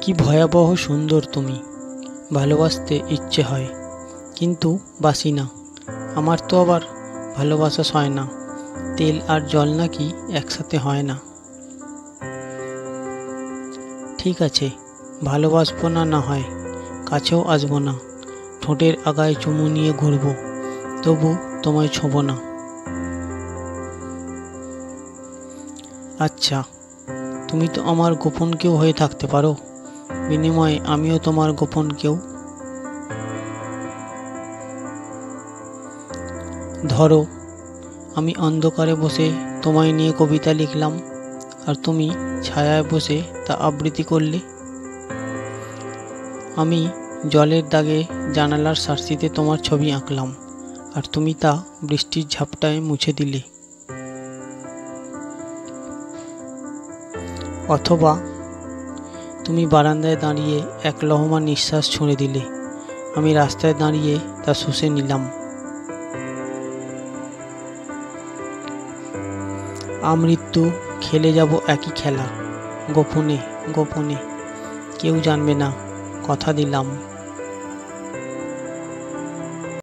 কি ভয়াবহ সুন্দর তুমি, ভালোবাসতে ইচ্ছে হয় কিন্তু বাসি না। আমার তো আবার ভালোবাসা সয় না, তেল আর জল নাকি একসাথে হয় না। ঠিক আছে, ভালোবাসবো না, না হয় কাছেও আসবো না, ঠোঁটের আগায় চুমু নিয়ে ঘুরবো, তবু তোমায় ছোঁব না। আচ্ছা, তুমি তো আমার গোপন কেউ হয়ে থাকতে পারো, বিনিময়ে আমিও তোমার গোপন কেউ। ধরো, আমি অন্ধকারে বসে তোমায় নিয়ে কবিতা লিখলাম, আর তুমি ছায়ায় বসে তা আবৃত্তি করলে। আমি জলের দাগে জানালার সার্সিতে তোমার ছবি আঁকলাম, আর তুমি তা বৃষ্টির ঝাপটায় মুছে দিলে। অথবা তুমি বারান্দায় দাঁড়িয়ে এক লহমা নিঃশ্বাস ছুঁড়ে দিলে, আমি রাস্তায় দাঁড়িয়ে তা শুষে নিলাম। আমৃত্যু খেলে যাব একই খেলা, গোপনে গোপনে, কেউ জানবে না, কথা দিলাম।